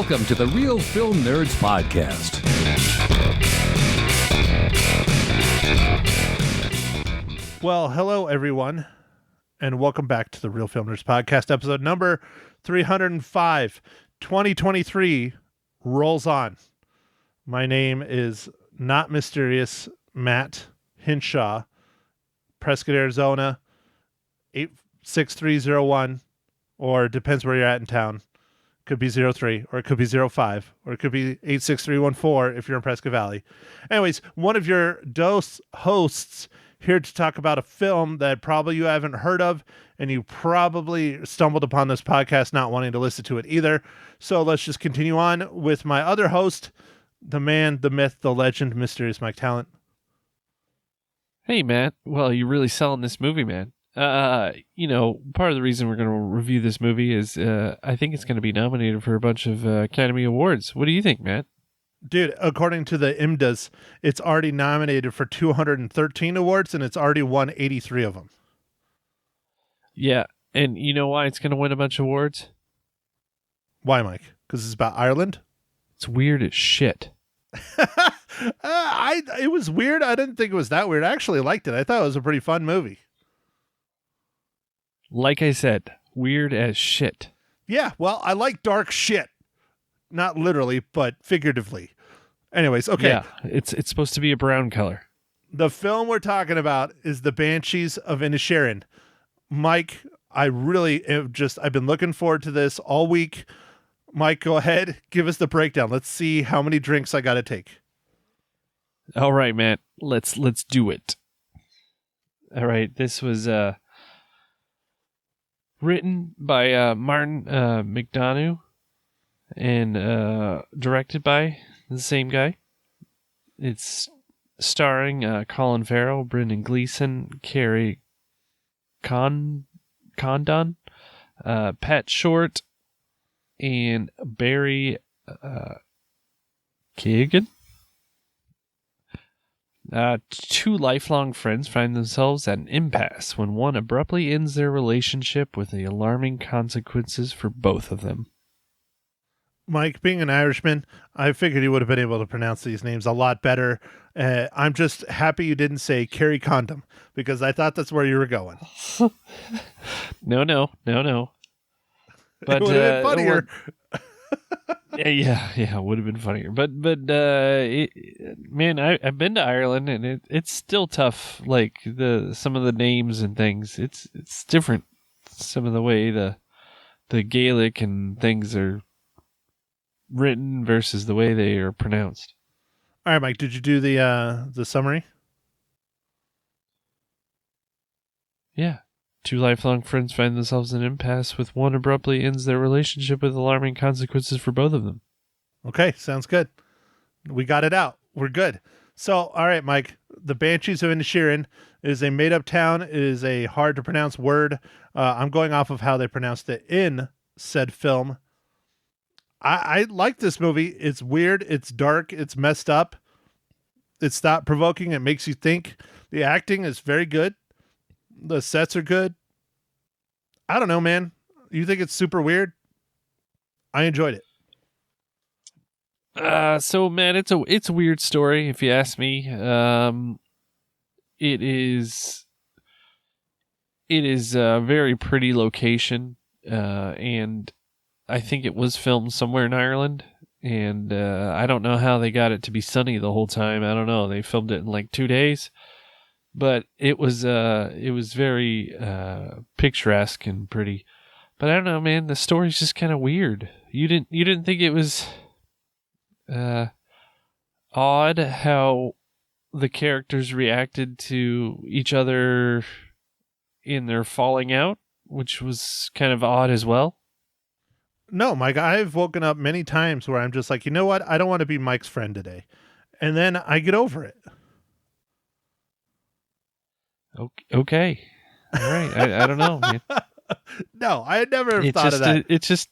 Welcome to the Real Film Nerds Podcast. Well, hello, everyone, and welcome back to the Real Film Nerds Podcast, episode number 305. 2023 rolls on. My name is not mysterious Matt Hinshaw, Prescott, Arizona, 86301, or it depends where you're at in town. Could be 03, or it could be 05, or it could be 86314 if you're in Prescott Valley. Anyways, one of your hosts here to talk about a film that probably you haven't heard of, and you probably stumbled upon this podcast not wanting to listen to it either. So let's just continue on with my other host, the man, the myth, the legend, Mysterious Mike Talent. Hey, Matt. Well, you're really selling this movie, man. Part of the reason we're going to review this movie is I think it's going to be nominated for a bunch of Academy Awards. What do you think, Matt? Dude, according to the IMDb's, it's already nominated for 213 awards, and it's already won 83 of them. Yeah, and you know why it's going to win a bunch of awards? Why, Mike? Because it's about Ireland? It's weird as shit. It was weird. I didn't think it was that weird. I actually liked it. I thought it was a pretty fun movie. Like I said, weird as shit. Yeah, well, I like dark shit. Not literally, but figuratively. Anyways, okay. Yeah, it's supposed to be a brown color. The film we're talking about is The Banshees of Inisherin. Mike, I've been looking forward to this all week. Mike, go ahead. Give us the breakdown. Let's see how many drinks I got to take. All right, Matt. Let's do it. All right, this was written by Martin McDonough and directed by the same guy. It's starring Colin Farrell, Brendan Gleeson, Carrie Condon, Pat Short, and Barry Keoghan. Two lifelong friends find themselves at an impasse when one abruptly ends their relationship with the alarming consequences for both of them. Mike, being an Irishman, I figured you would have been able to pronounce these names a lot better. I'm just happy you didn't say Carrie Condom, because I thought that's where you were going. No. But, it would have been funnier. Yeah, it would have been funnier. But man, I've been to Ireland, and it's still tough. Like some of the names and things, it's different. Some of the way the Gaelic and things are written versus the way they are pronounced. All right, Mike, did you do the summary? Yeah. Two lifelong friends find themselves in an impasse with one abruptly ends their relationship with alarming consequences for both of them. Okay, sounds good. We got it out. We're good. So, all right, Mike, the Banshees of Inisherin is a made-up town. It is a hard-to-pronounce word. I'm going off of how they pronounced it in said film. I like this movie. It's weird. It's dark. It's messed up. It's thought-provoking. It makes you think. The acting is very good. The sets are good. I don't know, man. You think it's super weird? I enjoyed it. So man, it's a weird story if you ask me. It is a very pretty location, and I think it was filmed somewhere in Ireland. And I don't know how they got it to be sunny the whole time. I don't know. They filmed it in like 2 days. But it was very picturesque and pretty. But I don't know, man. The story's just kind of weird. You didn't think it was odd how the characters reacted to each other in their falling out, which was kind of odd as well? No, Mike. I've woken up many times where I'm just like, you know what? I don't want to be Mike's friend today, and then I get over it. Okay. All right. I don't know, man. No, I had never thought of that. It's just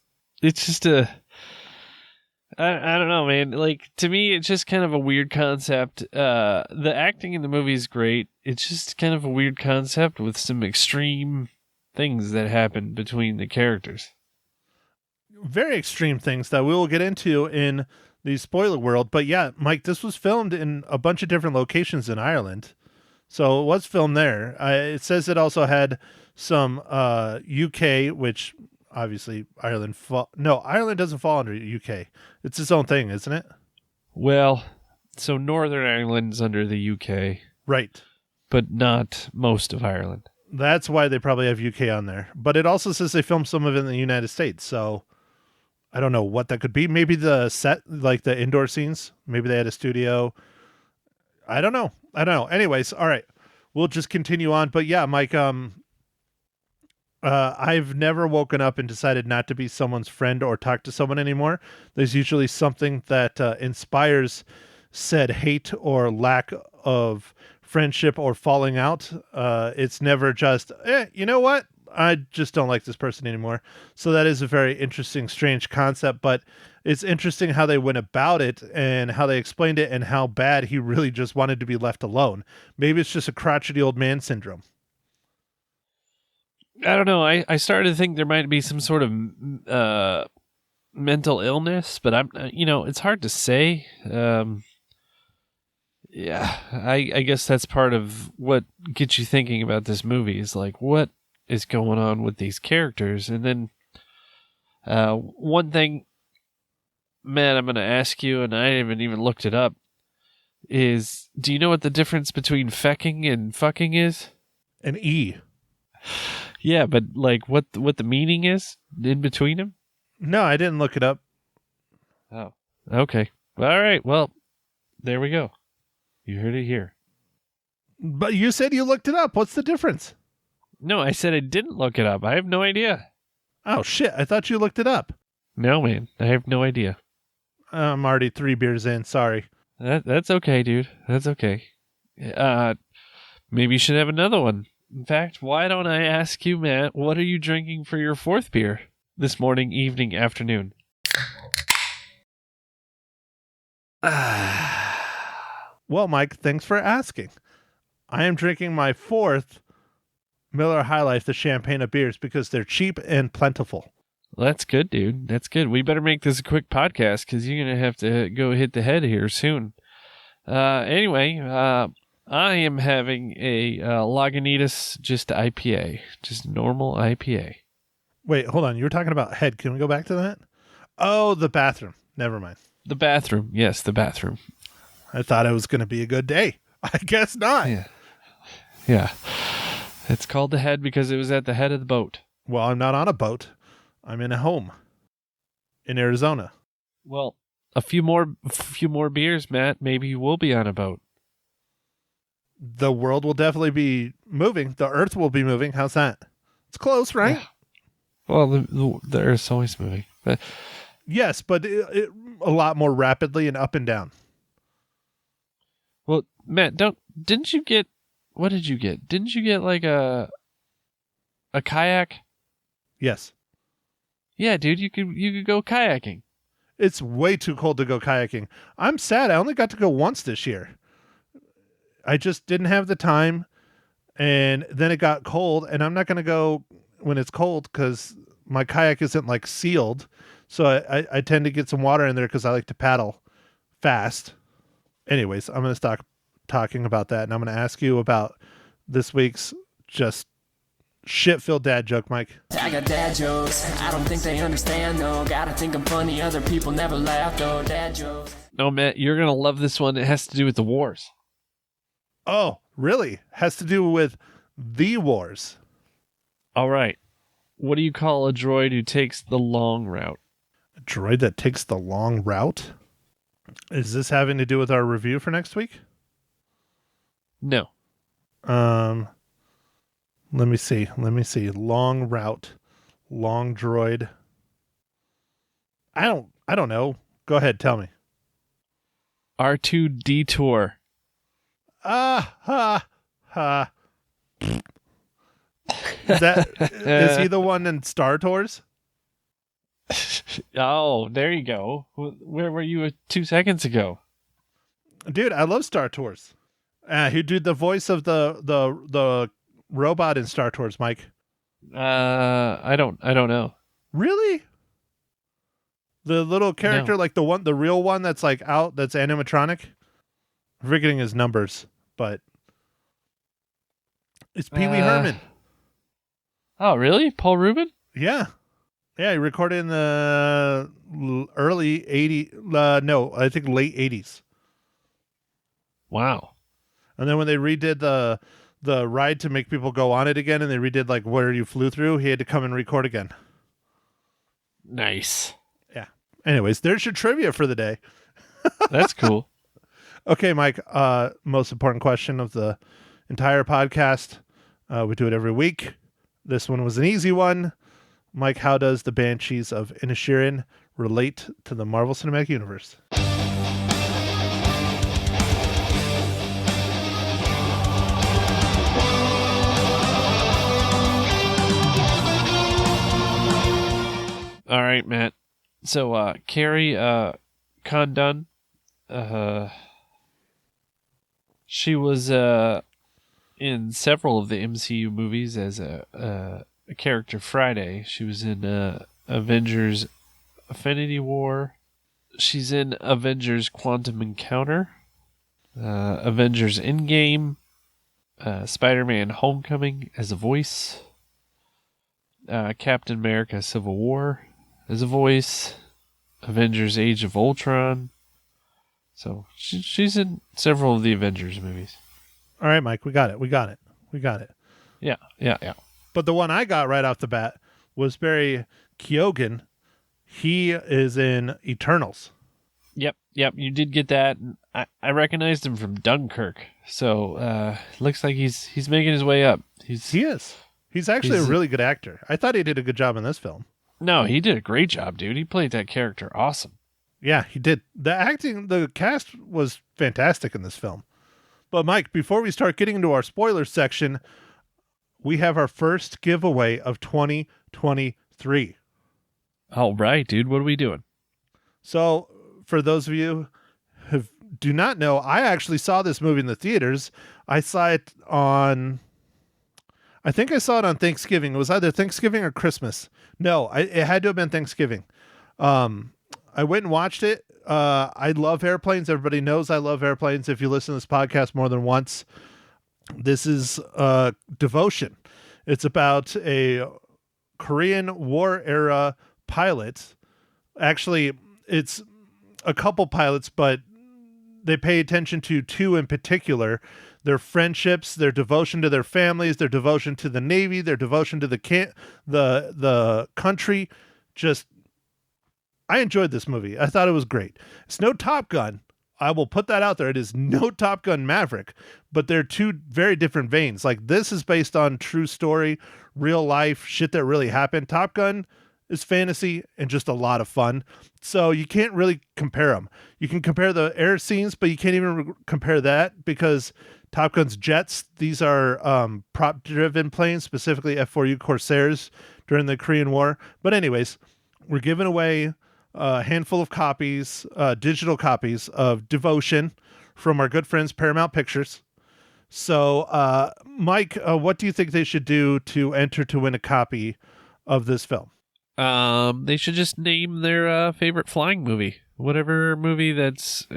I don't know, man. Like, to me, it's just kind of a weird concept. The acting in the movie is great. It's just kind of a weird concept with some extreme things that happen between the characters. very extreme things that we will get into in the spoiler world. But yeah, Mike, this was filmed in a bunch of different locations in Ireland. So it was filmed there. It says it also had some UK, which obviously Ireland. No, Ireland doesn't fall under UK. It's its own thing, isn't it? Well, so Northern Ireland's under the UK, Right. but not most of Ireland. That's why they probably have UK on there. But it also says they filmed some of it in the United States. So I don't know what that could be. Maybe the set, like the indoor scenes. Maybe they had a studio. I don't know. Anyways, all right. We'll just continue on. But yeah, Mike, I've never woken up and decided not to be someone's friend or talk to someone anymore. There's usually something that inspires said hate or lack of friendship or falling out. It's never just, you know what? I just don't like this person anymore. So that is a very interesting, strange concept, but it's interesting how they went about it and how they explained it and how bad he really just wanted to be left alone. Maybe it's just a crotchety old man syndrome. I don't know. I started to think there might be some sort of mental illness, but it's hard to say. Yeah, I guess that's part of what gets you thinking about this movie is like, what is going on with these characters? And then one thing, Matt, I'm going to ask you, and I haven't even looked it up, is do you know what the difference between fecking and fucking is? An E. Yeah, but like what the meaning is in between them? No, I didn't look it up. Oh, okay. All right. Well, there we go. You heard it here. But you said you looked it up. What's the difference? No, I said I didn't look it up. I have no idea. Oh, shit. I thought you looked it up. No, man. I have no idea. I'm already 3 beers in. Sorry. That's okay, dude. That's okay. Maybe you should have another one. In fact, why don't I ask you, Matt, what are you drinking for your 4th beer this morning, evening, afternoon? Well, Mike, thanks for asking. I am drinking my 4th Miller High Life, the champagne of beers, because they're cheap and plentiful. Well, that's good, dude. That's good. We better make this a quick podcast because you're going to have to go hit the head here soon. Anyway, I am having a Lagunitas just IPA, just normal IPA. Wait, hold on. You were talking about head. Can we go back to that? Oh, the bathroom. Never mind. The bathroom. Yes, the bathroom. I thought it was going to be a good day. I guess not. Yeah. It's called the head because it was at the head of the boat. Well, I'm not on a boat. I'm in a home in Arizona. Well, a few more beers, Matt. Maybe you will be on a boat. The world will definitely be moving. The earth will be moving. How's that? It's close, right? Yeah. Well, the earth's always moving. But yes, but it a lot more rapidly and up and down. Well, Matt, didn't you get, what did you get? Didn't you get like a kayak? Yes. Yeah, dude, you could go kayaking. It's way too cold to go kayaking. I'm sad. I only got to go once this year. I just didn't have the time, and then it got cold, and I'm not going to go when it's cold because my kayak isn't like sealed. So I tend to get some water in there because I like to paddle fast. Anyways, I'm going to stop talking about that, and I'm going to ask you about this week's just shit-filled dad joke, Mike. I got dad jokes. I don't think they understand, no. Gotta think I'm funny. Other people never laugh, though. Dad jokes. No, Matt, you're going to love this one. It has to do with the wars. Oh, really? Has to do with the wars. All right. What do you call a droid who takes the long route? A droid that takes the long route? Is this having to do with our review for next week? No. Let me see. Long route. Long droid. I don't know. Go ahead, tell me. R2 detour. Ha. Is he the one in Star Tours? Oh, there you go. Where were you 2 seconds ago? Dude, I love Star Tours. Who did the voice of the robot in Star Tours, Mike? I don't know. Really? The little character, No. like the real one that's like out, that's animatronic. I'm forgetting his numbers, but it's Pee Wee Herman. Oh, really? Paul Rubin? Yeah. Yeah, he recorded in the early 80s, no, I think late 80s. Wow. And then when they redid the ride to make people go on it again, and they redid like where you flew through, he had to come and record again. Nice. Yeah. Anyways, there's your trivia for the day. That's cool. Okay, Mike, most important question of the entire podcast. We do it every week. This one was an easy one. Mike, how does the Banshees of Inisherin relate to the Marvel Cinematic Universe? All right, Matt. So, Carrie Condon, she was in several of the MCU movies as a character Friday. She was in Avengers Affinity War. She's in Avengers Quantum Encounter, Avengers Endgame, Spider-Man Homecoming as a voice, Captain America Civil War as a voice, Avengers Age of Ultron. So she's in several of the Avengers movies. All right, Mike, we got it. Yeah. But the one I got right off the bat was Barry Keoghan. He is in Eternals. Yep, you did get that. I recognized him from Dunkirk. So looks like he's making his way up. He is. He's actually a really good actor. I thought he did a good job in this film. No, he did a great job, dude. He played that character awesome. Yeah, he did. The cast was fantastic in this film. But Mike, before we start getting into our spoilers section, we have our first giveaway of 2023. All right, dude. What are we doing? So, for those of you who do not know, I actually saw this movie in the theaters. I saw it on Thanksgiving. It was either Thanksgiving or Christmas. No, it had to have been Thanksgiving. I went and watched it. I love airplanes. Everybody knows I love airplanes. If you listen to this podcast more than once, this is Devotion. It's about a Korean War era pilot. Actually, it's a couple pilots, but they pay attention to two in particular. Their friendships, their devotion to their families, their devotion to the Navy, their devotion to the country. Just, I enjoyed this movie. I thought it was great. It's no Top Gun. I will put that out there. It is no Top Gun Maverick, but they're two very different veins. Like, this is based on true story, real life shit that really happened. Top Gun is fantasy and just a lot of fun. So you can't really compare them. You can compare the air scenes, but you can't even compare that because Top Gun's jets, these are prop-driven planes, specifically F-4U Corsairs during the Korean War. But anyways, we're giving away a handful of copies, digital copies of Devotion from our good friends Paramount Pictures. So, Mike, what do you think they should do to enter to win a copy of this film? They should just name their favorite flying movie. Whatever movie that's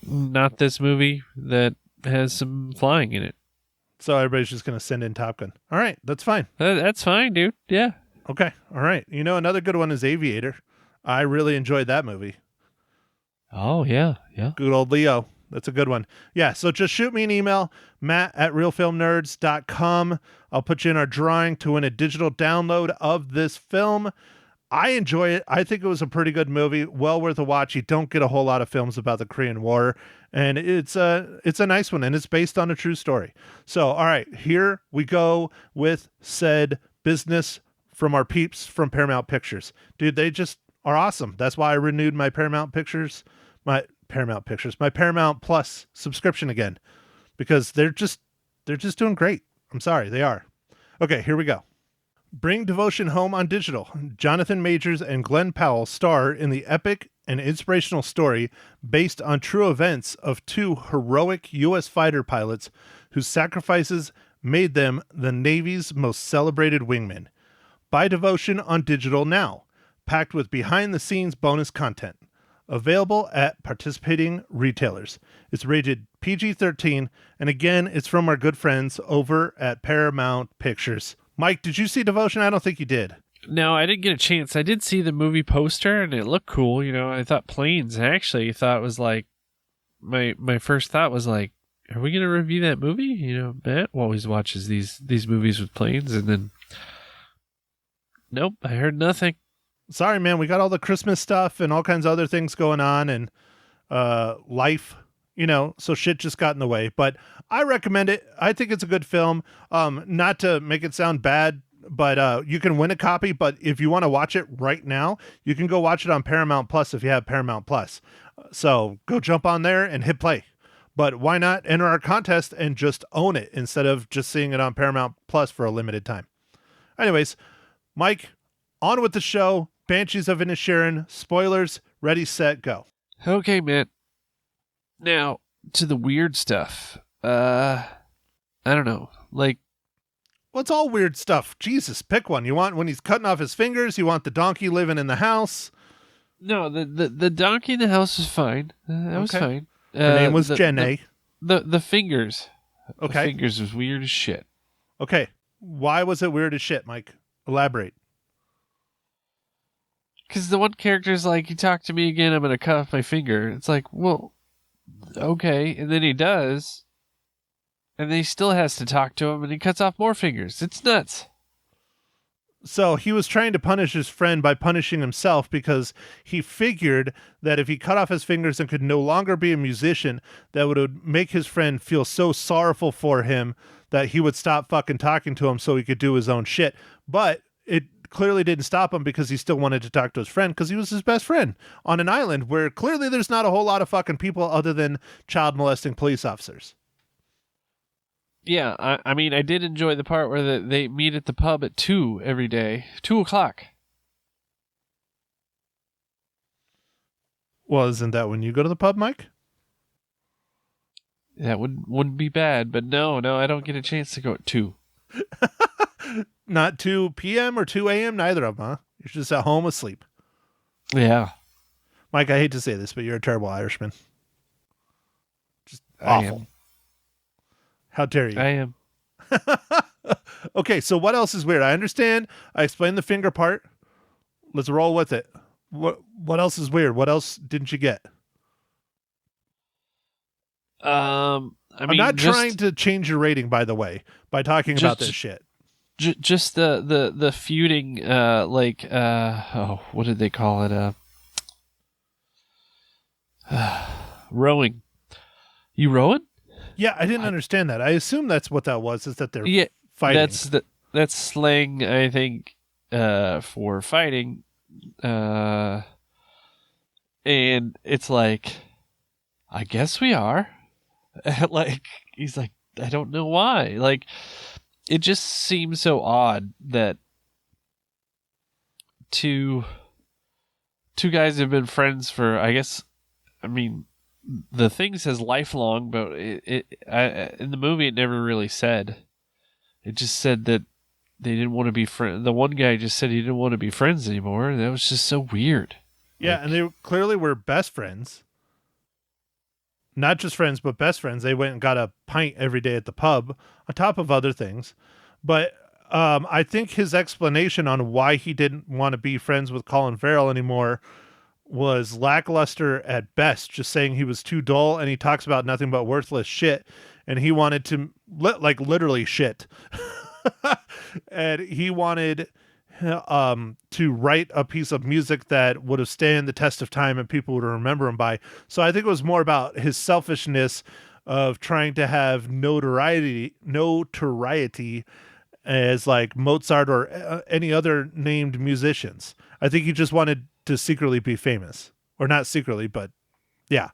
not this movie that has some flying in it. So everybody's just going to send in Top Gun. All right, that's fine. That's fine, dude. Yeah. Okay, all right. You know, another good one is Aviator. I really enjoyed that movie. Oh, yeah. Good old Leo. That's a good one. Yeah, so just shoot me an email, matt@realfilmnerds.com. I'll put you in our drawing to win a digital download of this film. I enjoy it. I think it was a pretty good movie. Well worth a watch. You don't get a whole lot of films about the Korean War, and it's a nice one, and it's based on a true story. So, all right, here we go with said business from our peeps from Paramount Pictures. Dude, they just are awesome. That's why I renewed my Paramount Plus subscription again, because they're just doing great. I'm sorry, they are. Okay, here we go. Bring Devotion home on digital. Jonathan Majors and Glenn Powell star in the epic and inspirational story based on true events of two heroic U.S. fighter pilots whose sacrifices made them the Navy's most celebrated wingmen. Buy Devotion on digital now. packed with behind-the-scenes bonus content. Available at participating retailers. It's rated PG-13, and again, it's from our good friends over at Paramount Pictures. Mike, did you see Devotion? I don't think you did. No, I didn't get a chance. I did see the movie poster, and it looked cool. You know, I thought planes. I actually thought it was like, my first thought was like, are we going to review that movie? You know, Matt always watches these movies with planes, and then, nope, I heard nothing. Sorry, man. We got all the Christmas stuff and all kinds of other things going on, and life, you know, so shit just got in the way. But I recommend it. I think it's a good film. Not to make it sound bad, but you can win a copy. But if you want to watch it right now, you can go watch it on Paramount Plus if you have Paramount Plus. So go jump on there and hit play. But why not enter our contest and just own it instead of just seeing it on Paramount Plus for a limited time? Anyways, Mike, on with the show. Banshees of Inisherin. Spoilers. Ready, set, go. Okay, man. Now, to the weird stuff. I don't know. Like, what's all weird stuff? Jesus, pick one. You want when he's cutting off his fingers? You want the donkey living in the house? No, the donkey in the house was fine. That was fine. Her name was Jenny. The fingers. Okay. The fingers was weird as shit. Okay. Why was it weird as shit, Mike? Elaborate. Because the one character is like, you talk to me again, I'm going to cut off my finger. It's like, well, okay. And then he does. And then he still has to talk to him, and he cuts off more fingers. It's nuts. So he was trying to punish his friend by punishing himself because he figured that if he cut off his fingers and could no longer be a musician, that would make his friend feel so sorrowful for him that he would stop fucking talking to him so he could do his own shit. But it clearly didn't stop him because he still wanted to talk to his friend because he was his best friend on an island where clearly there's not a whole lot of fucking people other than child molesting police officers. Yeah, I mean, I did enjoy the part where they meet at the pub at 2 every day. 2 o'clock. Well, isn't that when you go to the pub, Mike? That wouldn't be bad, but no, I don't get a chance to go at 2. Not 2 p.m. or 2 a.m., neither of them, huh? You're just at home asleep. Yeah. Mike, I hate to say this, but you're a terrible Irishman. Just I awful. am. How dare you? I am. Okay, so what else is weird? I understand. I explained the finger part. Let's roll with it. What else is weird? What else didn't you get? I'm not trying to change your rating, by the way, by talking about this shit. Just the feuding, what did they call it? Rowing. You rowing? Yeah, I didn't understand that. I assume that's what that was, is that they're fighting. That's slang, I think, for fighting. And it's like, I guess we are. Like, he's like, I don't know why. Like, it just seems so odd that two guys have been friends for, I guess, I mean, the thing says lifelong, but in the movie it never really said. It just said that they didn't want to be friends. The one guy just said he didn't want to be friends anymore. That was just so weird. Yeah, and they clearly were best friends. Not just friends, but best friends. They went and got a pint every day at the pub, on top of other things. But I think his explanation on why he didn't want to be friends with Colin Farrell anymore was lackluster at best, just saying he was too dull, and he talks about nothing but worthless shit, and he wanted to, literally shit. And he wanted to write a piece of music that would have stand the test of time and people would remember him by. So I think it was more about his selfishness of trying to have notoriety as like Mozart or any other named musicians. I think he just wanted to secretly be famous, or not secretly, but yeah.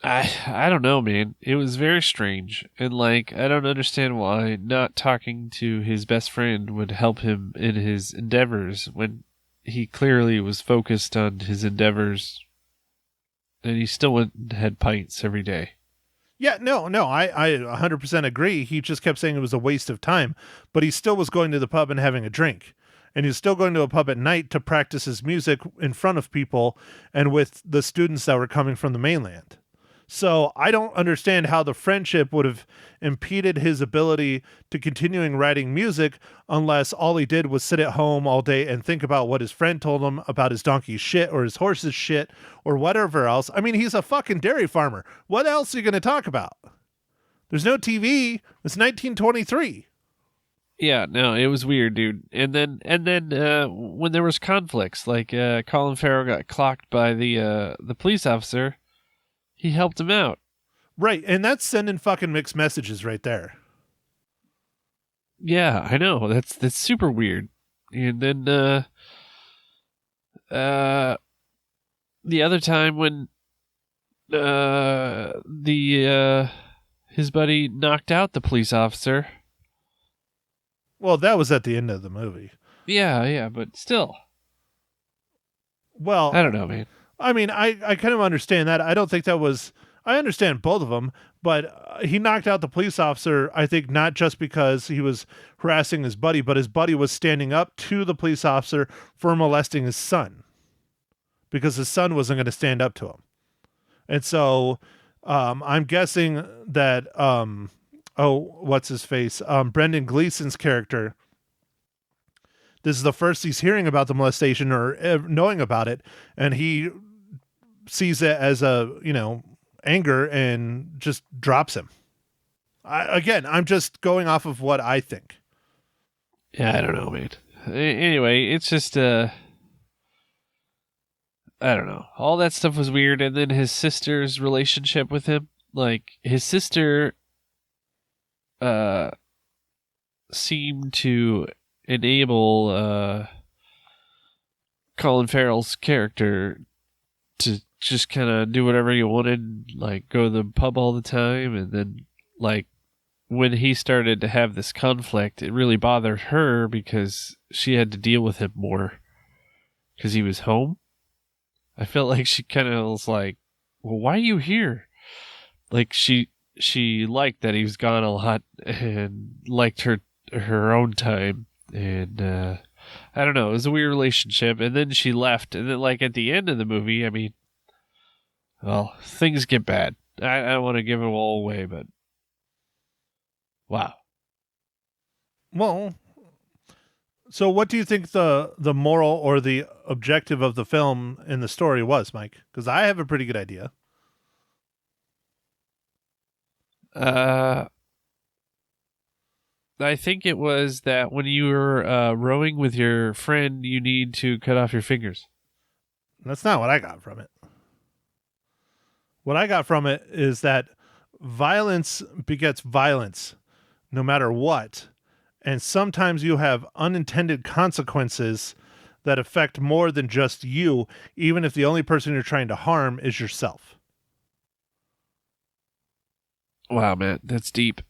I don't know, man. It was very strange. And like, I don't understand why not talking to his best friend would help him in his endeavors when he clearly was focused on his endeavors and he still went and had pints every day. Yeah, no, I 100% agree. He just kept saying it was a waste of time, but he still was going to the pub and having a drink. and he's still going to a pub at night to practice his music in front of people and with the students that were coming from the mainland. So I don't understand how the friendship would have impeded his ability to continuing writing music unless all he did was sit at home all day and think about what his friend told him about his donkey's shit or his horse's shit or whatever else. I mean, he's a fucking dairy farmer. What else are you going to talk about? There's no TV. It's 1923. Yeah, no, it was weird, dude. And then when there was conflicts, like Colin Farrell got clocked by the police officer, he helped him out. Right, and that's sending fucking mixed messages right there. Yeah, I know. That's super weird. And then the other time when his buddy knocked out the police officer. Well, that was at the end of the movie. Yeah, but still. Well, I don't know, man. I mean, I kind of understand that. I don't think that was... I understand both of them, but he knocked out the police officer, I think, not just because he was harassing his buddy, but his buddy was standing up to the police officer for molesting his son because his son wasn't going to stand up to him. And so I'm guessing that, what's his face? Brendan Gleeson's character, this is the first he's hearing about the molestation or knowing about it, and he sees it as anger and just drops him. I'm just going off of what I think. Yeah, I don't know, man. Anyway, it's just I don't know. All that stuff was weird, and then his sister's relationship with him, like his sister seemed to enable Colin Farrell's character to just kind of do whatever he wanted, like go to the pub all the time, and then like when he started to have this conflict, it really bothered her because she had to deal with him more because he was home. I felt like she kind of was like, well, why are you here? Like she liked that he was gone a lot and liked her own time, and I don't know, it was a weird relationship. And then she left, and then like at the end of the movie, I mean, well, things get bad. I don't want to give it all away, but wow. Well, so what do you think the moral or the objective of the film in the story was, Mike? Because I have a pretty good idea. I think it was that when you were rowing with your friend, you need to cut off your fingers. That's not what I got from it. What I got from it is that violence begets violence, no matter what. And sometimes you have unintended consequences that affect more than just you, even if the only person you're trying to harm is yourself. Wow, man, that's deep.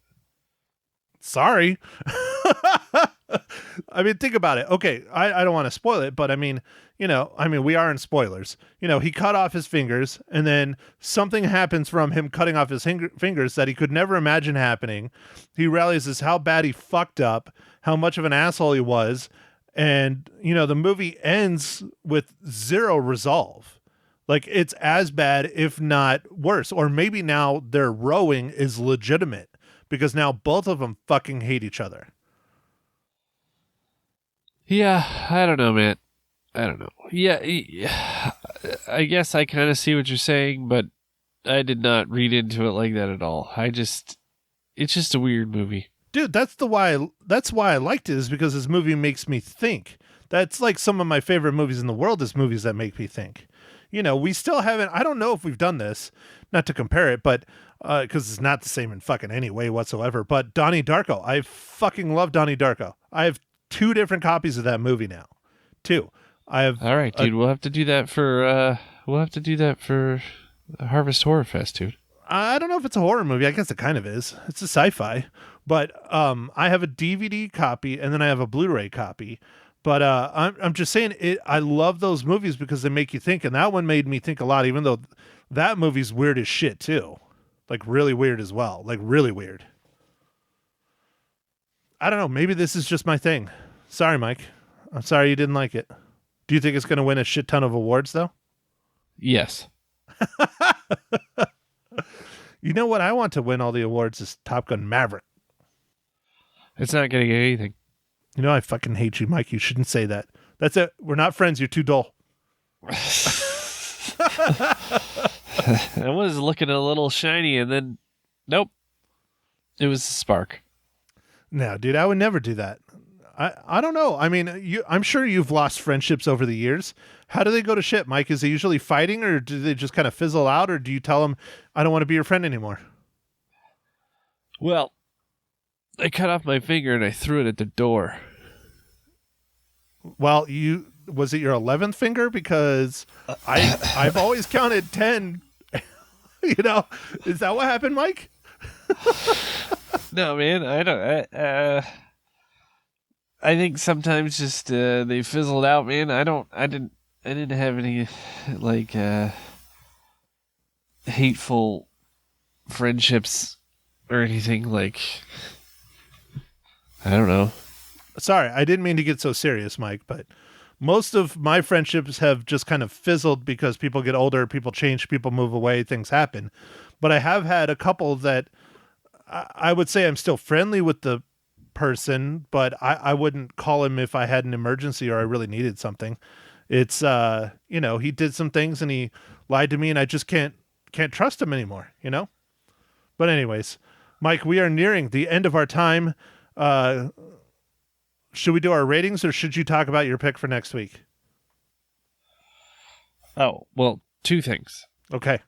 Sorry. I mean, think about it. Okay, I don't want to spoil it, but I mean, we are in spoilers. He cut off his fingers, and then something happens from him cutting off his fingers that he could never imagine happening. He realizes how bad he fucked up, how much of an asshole he was, and, the movie ends with zero resolve. Like, it's as bad, if not worse. Or maybe now their rowing is legitimate, because now both of them fucking hate each other. Yeah, I don't know, man. I don't know. Yeah, I guess I kind of see what you're saying, but I did not read into it like that at all. It's just a weird movie. Dude, that's why I liked it, is because this movie makes me think. That's like some of my favorite movies in the world is movies that make me think. We still haven't, I don't know if we've done this, not to compare it, but because it's not the same in fucking any way whatsoever, but Donnie Darko. I fucking love Donnie Darko. I have 2 different copies of that movie now. 2. I have. All right, dude. We'll have to do that for Harvest Horror Fest, dude. I don't know if it's a horror movie. I guess it kind of is. It's a sci-fi, but I have a DVD copy and then I have a Blu-ray copy. But I'm just saying it. I love those movies because they make you think, and that one made me think a lot. Even though that movie's weird as shit too, like really weird as well, like really weird. I don't know. Maybe this is just my thing. Sorry, Mike. I'm sorry you didn't like it. Do you think it's going to win a shit ton of awards, though? Yes. You know what I want to win all the awards is Top Gun Maverick. It's not going to get anything. You know I fucking hate you, Mike. You shouldn't say that. That's it. We're not friends. You're too dull. I was looking a little shiny, and then, nope. It was a spark. No, dude, I would never do that. I don't know. I mean, I'm sure you've lost friendships over the years. How do they go to shit, Mike? Is it usually fighting, or do they just kind of fizzle out, or do you tell them, I don't want to be your friend anymore? Well, I cut off my finger and I threw it at the door. Well, was it your 11th finger? Because I've always counted 10. You know, is that what happened, Mike? No, man, I don't. I think sometimes just they fizzled out, man. I didn't have any like hateful friendships or anything. Like, I don't know. Sorry, I didn't mean to get so serious, Mike, but most of my friendships have just kind of fizzled because people get older, people change, people move away, things happen. But I have had a couple that I would say I'm still friendly with the person, but I wouldn't call him if I had an emergency or I really needed something. It's he did some things and he lied to me and I just can't trust him anymore, you know? But anyways, Mike, we are nearing the end of our time. Should we do our ratings or should you talk about your pick for next week? Oh, well, two things. Okay.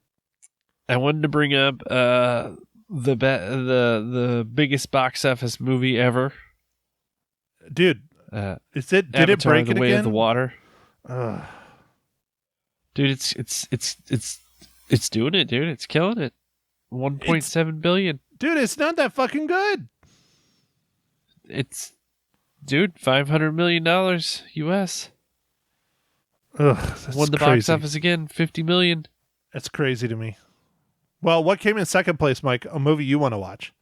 I wanted to bring up the biggest box office movie ever. Dude, did it break the it Way again? of the Water. Dude, it's doing it, dude. It's killing it. 1.7 billion. Dude, it's not that fucking good. It's $500 million US. Ugh, that's won the crazy. box office again, 50 million. That's crazy to me. Well, what came in second place, Mike? A movie you want to watch?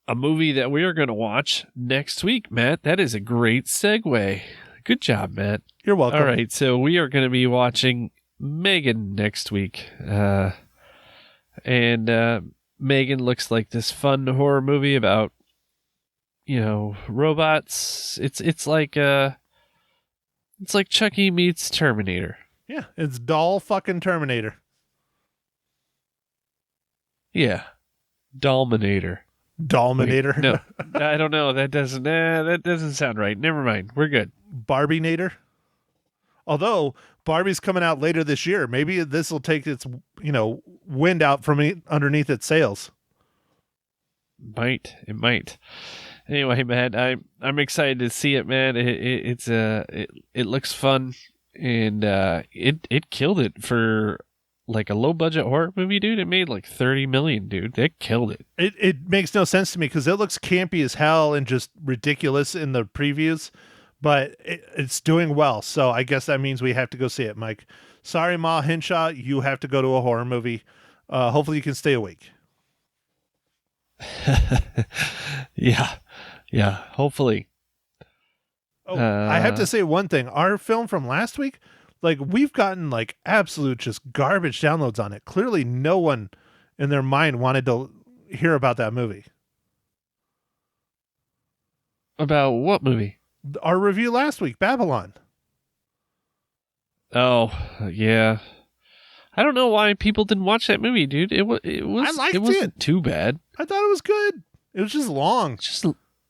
A movie that we are going to watch next week, Matt. That is a great segue. Good job, Matt. You're welcome. All right, so we are going to be watching Megan next week. And Megan looks like this fun horror movie about, robots. It's like Chucky meets Terminator. Yeah, it's doll fucking Terminator. Yeah. Dominator. Dominator? Wait, no, I don't know. That doesn't sound right. Never mind. We're good. Barbie-nator? Although Barbie's coming out later this year, maybe this will take its, wind out from underneath its sails. It might. Anyway, man, I'm excited to see it, man. It looks fun, and it killed it for like a low budget horror movie, dude. It made like 30 million, dude. They killed it. It makes no sense to me because it looks campy as hell and just ridiculous in the previews, but it's doing well. So I guess that means we have to go see it, Mike. Sorry, Ma Hinshaw, you have to go to a horror movie. Hopefully you can stay awake. Yeah, hopefully. Oh, I have to say one thing. Our film from last week, like, we've gotten like absolute just garbage downloads on it. Clearly no one in their mind wanted to hear about that movie. About what movie? Our review last week, Babylon. Oh, yeah. I don't know why people didn't watch that movie, dude. It wasn't too bad. I thought it was good. It was just long. Just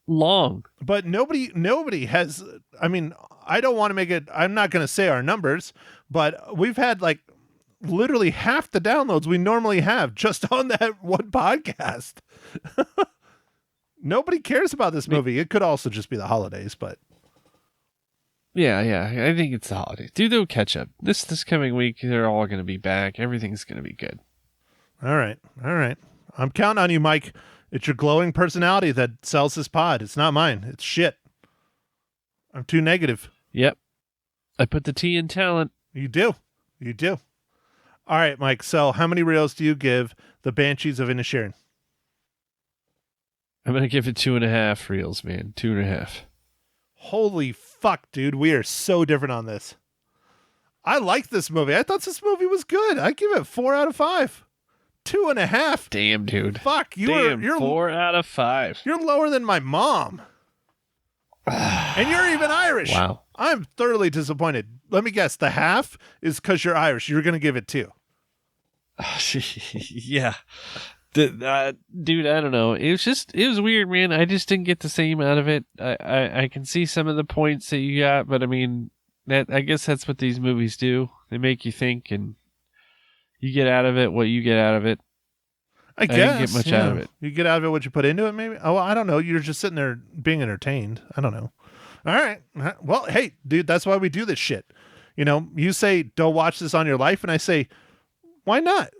long. But nobody has, I mean, I don't want to make it, I'm not going to say our numbers, but we've had like literally half the downloads we normally have just on that one podcast. Nobody cares about this movie. It could also just be the holidays, but. Yeah, I think it's the holidays. Dude, they'll catch up. This coming week, they're all going to be back. Everything's going to be good. All right. I'm counting on you, Mike. It's your glowing personality that sells this pod. It's not mine. It's shit. I'm too negative. Yep. I put the T in talent. You do. All right, Mike. So how many reels do you give the Banshees of Inisherin? I'm going to give it 2.5 reels, man. 2.5. Holy fuck, dude. We are so different on this. I like this movie. I thought this movie was good. I give it 4 out of 5. 2.5. Damn, dude. Fuck, Damn, you're 4 out of 5. You're lower than my mom. And you're even Irish. Wow. I'm thoroughly disappointed. Let me guess. The half is because you're Irish. You're going to give it 2. Yeah. Dude, I don't know. It was weird, man. I just didn't get the same out of it. I can see some of the points that you got, but I mean, I guess that's what these movies do. They make you think, and you get out of it what you get out of it. I guess. didn't get much out of it. You get out of it what you put into it, maybe? Oh, I don't know. You're just sitting there being entertained. I don't know. All right. Well, hey, dude, that's why we do this shit. You know, you say, don't watch this on your life, and I say, why not?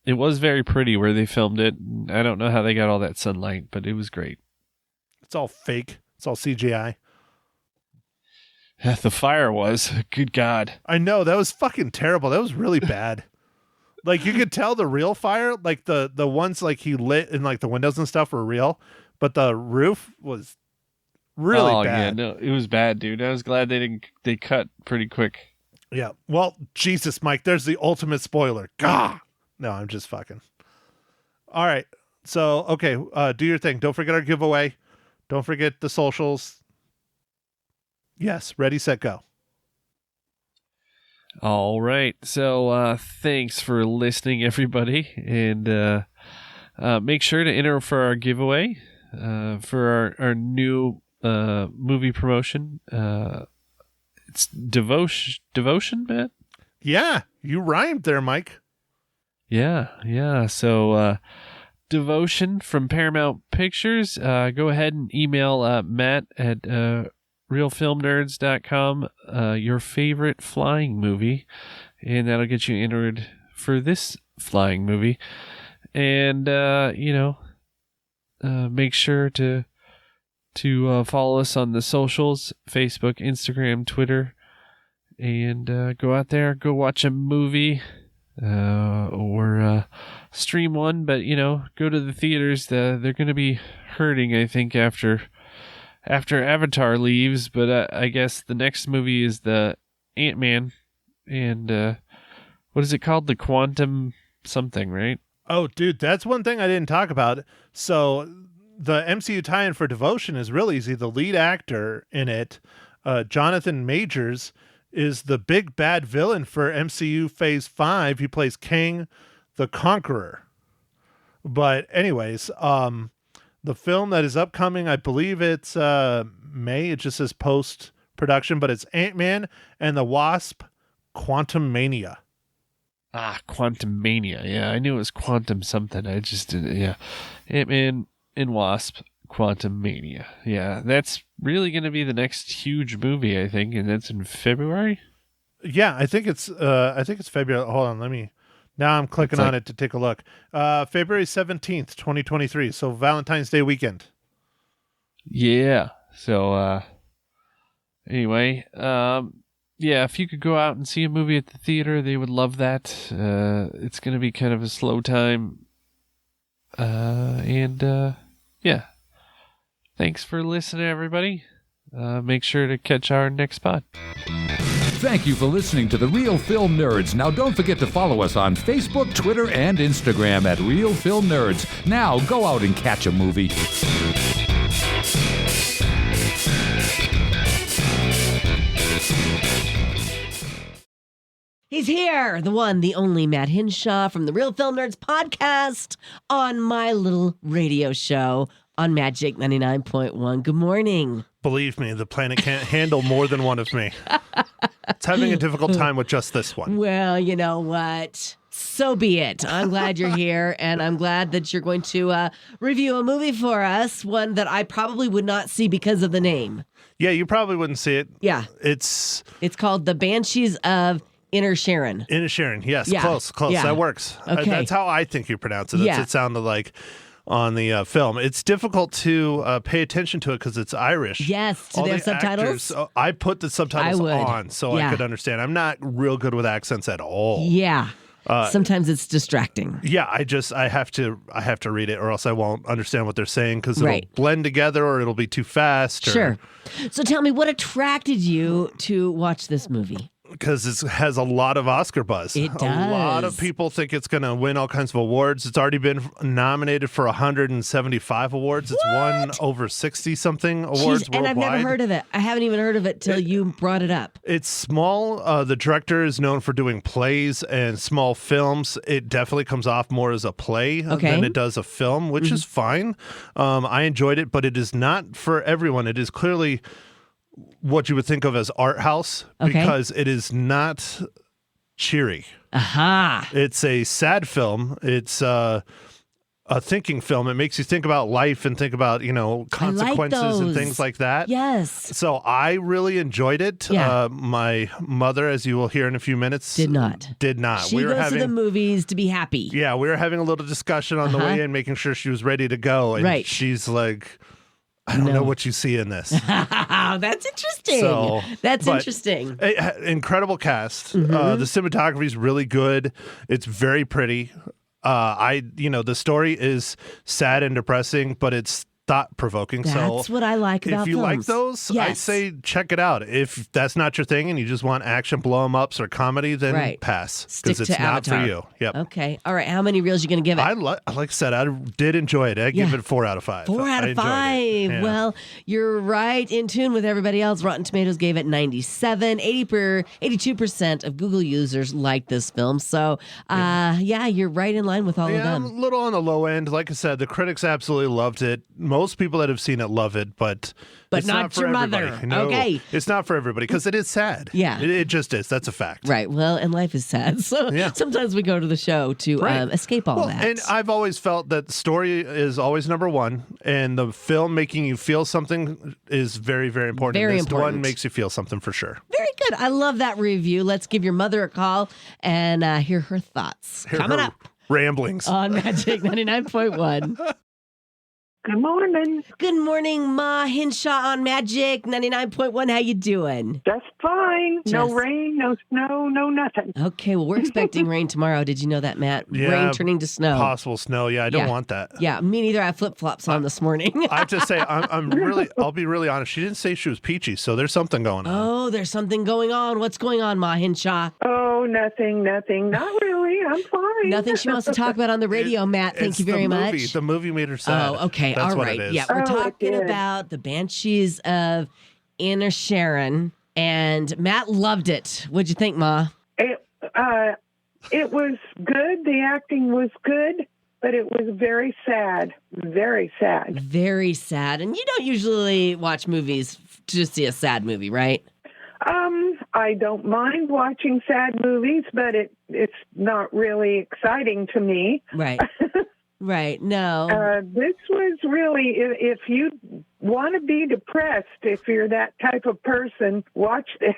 It was very pretty where they filmed it. I don't know how they got all that sunlight, but it was great. It's all fake. It's all CGI. The fire was. Good God. I know. That was fucking terrible. That was really bad. Like, you could tell the real fire, like the ones like he lit and like the windows and stuff were real, but the roof was really bad. Yeah, no, it was bad, dude. I was glad they cut pretty quick. Yeah. Well, Jesus, Mike, there's the ultimate spoiler. Gah! No, I'm just fucking. All right. So, okay, do your thing. Don't forget our giveaway. Don't forget the socials. Yes, ready, set, go. All right. So thanks for listening, everybody. And make sure to enter for our giveaway for our new movie promotion. It's Devotion, Matt? Yeah, you rhymed there, Mike. Yeah. So Devotion from Paramount Pictures. Go ahead and email Matt at realfilmnerds.com your favorite flying movie, and that'll get you entered for this flying movie. And make sure to follow us on the socials: Facebook, Instagram, Twitter, and go out there, go watch a movie or stream one. But go to the theaters. They're going to be hurting, I think, after Avatar leaves, but I guess the next movie is the Ant-Man, and what is it called? The Quantum something, right? Oh, dude, that's one thing I didn't talk about. So the MCU tie-in for Devotion is real easy. The lead actor in it, Jonathan Majors, is the big bad villain for MCU Phase 5. He plays Kang the Conqueror. But anyways, the film that is upcoming, I believe it's May. It just says post-production, but it's Ant-Man and the Wasp: Quantumania. Quantumania. Yeah, I knew it was Quantum something. I just didn't. Yeah, Ant-Man and Wasp: Quantumania. Yeah, that's really going to be the next huge movie, I think, and that's in February. Yeah, I think it's February. Hold on, now I'm clicking on it to take a look. February 17th, 2023. So Valentine's Day weekend. Yeah. So anyway, if you could go out and see a movie at the theater, they would love that. It's going to be kind of a slow time. Thanks for listening, everybody. Make sure to catch our next pod. Thank you for listening to The Real Film Nerds. Now don't forget to follow us on Facebook, Twitter, and Instagram at Real Film Nerds. Now go out and catch a movie. He's here, the one, the only Matt Hinshaw from the Real Film Nerds podcast on my little radio show on Magic 99.1. Good morning. Believe me, the planet can't handle more than one of me. It's having a difficult time with just this one. Well, you know what? So be it. I'm glad you're here, and I'm glad that you're going to review a movie for us, one that I probably would not see because of the name. Yeah, you probably wouldn't see it. Yeah. It's called The Banshees of Inisherin. Inisherin, yes. Yeah. Close. Yeah. That works. Okay. That's how I think you pronounce it. Yeah. It sounded like on the film. It's difficult to pay attention to it because it's Irish. Yes. Do they have subtitles? I put the subtitles I would. on so Yeah. I could understand. I'm not real good with accents at all. Yeah. Sometimes it's distracting. Yeah, I have to read it, or else I won't understand what they're saying because it'll Right. blend together, or it'll be too fast. Sure. So tell me, what attracted you to watch this movie? Because it has a lot of Oscar buzz. It A lot does. of people think it's going to win all kinds of awards. It's already been nominated for 175 awards. It's won over 60-something awards Jeez, and worldwide. I've never heard of it. I haven't even heard of it till you brought it up. It's small. The director is known for doing plays and small films. It definitely comes off more as a play than it does a film, which is fine. I enjoyed it, but it is not for everyone. It is clearly what you would think of as art house because it is not cheery. Aha. It's a sad film. It's a thinking film. It makes you think about life and think about, consequences and things like that. Yes. So I really enjoyed it. Yeah. My mother, as you will hear in a few minutes, Did not. She She goes to the movies to be happy. Yeah, we were having a little discussion on the way in, making sure she was ready to go. And Right. she's like, I don't know what you see in this. That's interesting. So, That's but interesting. Incredible cast. Mm-hmm. The cinematography is really good. It's very pretty. The story is sad and depressing, but it's thought-provoking. That's what I like about if you films. like those, I Yes. say check it out. If that's not your thing and you just want action, blow-em-ups, or comedy, then Right. pass Stick because to it's not Avatar. for you. Yep. Okay. All right. How many reels you going to give it? Like I said, I did enjoy it. I give it 4 out of 5. 4 out I of enjoyed 5. it. Yeah. Well, you're right in tune with everybody else. Rotten Tomatoes gave it 97. 82% of Google users liked this film. So, you're right in line with all of I'm a them. little on the low end. Like I said, the critics absolutely loved it. Most people that have seen it love it, but it's not for your everybody. mother. No, Okay. It's not for everybody because it is sad. Yeah. It just is. That's a fact. Right. Well, and life is sad. So Yeah. sometimes we go to the show to Right. escape all that. And I've always felt that story is always number one, and the film making you feel something is very, very important. Very And this important. one makes you feel something for sure. Very good. I love that review. Let's give your mother a call and hear her thoughts. Hear Coming her up ramblings. on Magic 99.1. Good morning. Good morning, Ma Hinshaw on Magic 99.1. How you doing? Just fine. No Just- rain, no snow, no nothing. Okay, well, we're expecting rain tomorrow. Did you know that, Matt? Yeah, Rain turning to snow. Possible snow. Yeah, I don't Yeah. want that. Yeah, me neither. I have flip-flops on this morning. I have to say, I'll be really honest. She didn't say she was peachy, so there's something going on. Oh, there's something going on. What's going on, Ma Hinshaw? Oh, nothing. Not really. I'm fine. Nothing she wants to talk about on the radio, Matt. Thank It's you very the much. movie. The movie made her sad. Oh, okay. That's All what right. it is. Yeah, we're Oh, it talking did. about the Banshees of Inisherin, and Matt loved it. What'd you think, Ma? It was good. The acting was good, but it was very sad. Very sad. Very sad. And you don't usually watch movies to see a sad movie, right? I don't mind watching sad movies, but it's not really exciting to me. Right. Right. No. This was really, if you want to be depressed, if you're that type of person, watch this.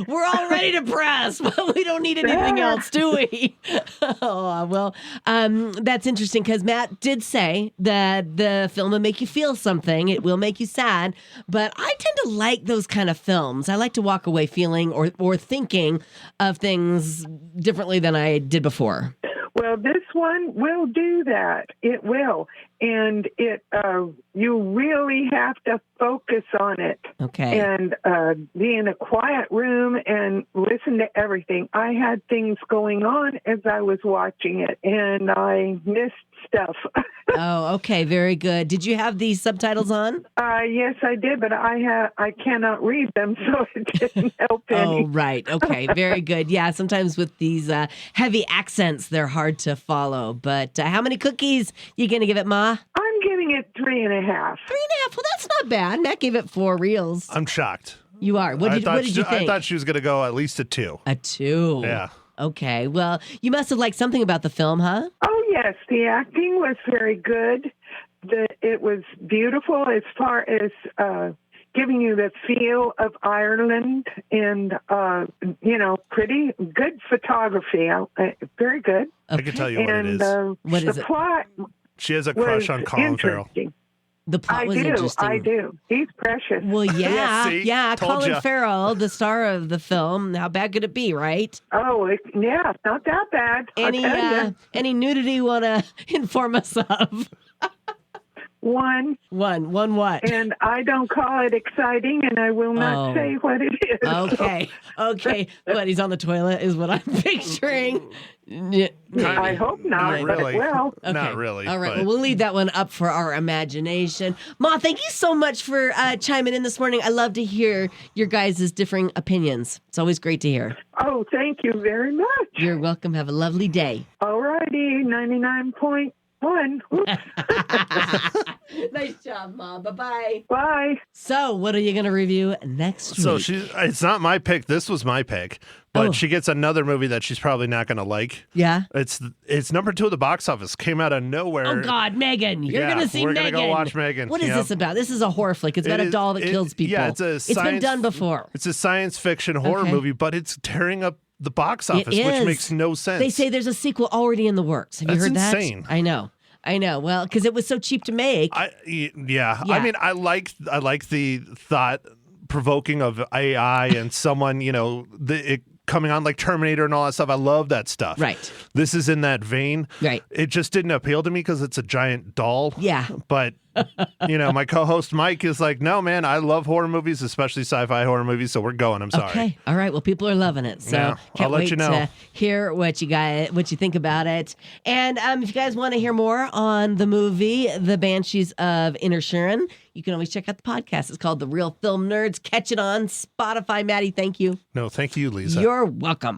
We're already depressed, but we don't need anything else, do we? Oh, well, that's interesting because Matt did say that the film will make you feel something. It will make you sad, but I tend to like those kind of films. I like to walk away feeling or thinking of things differently than I did before. Well, this one will do that. It will. And you really have to focus on it. Okay. And be in a quiet room and listen to everything. I had things going on as I was watching it, and I missed stuff. Oh, okay. Very good. Did you have these subtitles on? Yes, I did, but I cannot read them, so it didn't help any. Oh, right. Okay. Very good. Yeah. Sometimes with these heavy accents, they're hard to follow. But how many cookies you going to give it, Ma? I'm giving it 3.5. 3.5. Well, that's not bad. Matt gave it 4 reels. I'm shocked. You are. What did you think? I thought she was going to go at least a 2. A 2. Yeah. Okay. Well, you must have liked something about the film, huh? Oh, yes. The acting was very good. It was beautiful as far as giving you the feel of Ireland and, pretty good photography. Very good. I can tell you what it is. What is the it? plot She has a crush was on Colin Farrell. interesting. The plot I was do. interesting. I do. He's precious. Well, yeah, see? yeah. Told Colin ya. Farrell, the star of the film. How bad could it be, right? Oh, yeah, it's not that bad. Any I'll tell you. any nudity you want to inform us of? One, One what? and I don't call it exciting, and I will not Oh. say what it is. Okay. But he's on the toilet is what I'm picturing. I hope not. Not really. But, well, Okay. Not really. All right. but- Well, we'll leave that one up for our imagination. Ma, thank you so much for chiming in this morning. I love to hear your guys' differing opinions. It's always great to hear. oh, thank you very much. You're welcome. Have a lovely day. All righty, 99.1. Oops. Nice job, Ma. Bye-bye. Bye. So, what are you going to review next So week? it's not my pick. This was my pick, but Oh. she gets another movie that she's probably not going to like. Yeah? It's number 2 at the box office. Came out of nowhere. Oh, God, Megan. You're Yeah, going to see we're Megan. gonna go watch Megan. What is Yep. this about? This is a horror flick. It's about It a is- doll that kills people. Yeah, it's a It's been science- done before. It's a science fiction horror Okay. movie, but it's tearing up the box office, which is. makes no sense. They say there's a sequel already in the works. Have you That's heard that? insane. I know. Well, because it was so cheap to make. Yeah. Yeah. I mean, I like the thought provoking of AI and someone, it coming on like Terminator and all that stuff. I love that stuff. Right. This is in that vein. Right. It just didn't appeal to me because it's a giant doll. Yeah. But my co-host Mike is like, no, man, I love horror movies, especially sci-fi horror movies. So we're going. I'm sorry. Okay. All right. Well, people are loving it. So Yeah, can't I'll let wait you know. to hear what you think about it. And if you guys want to hear more on the movie, The Banshees of Inisherin, you can always check out the podcast. It's called The Real Film Nerds. Catch it on Spotify. Maddie, thank you. No, thank you, Lisa. You're welcome.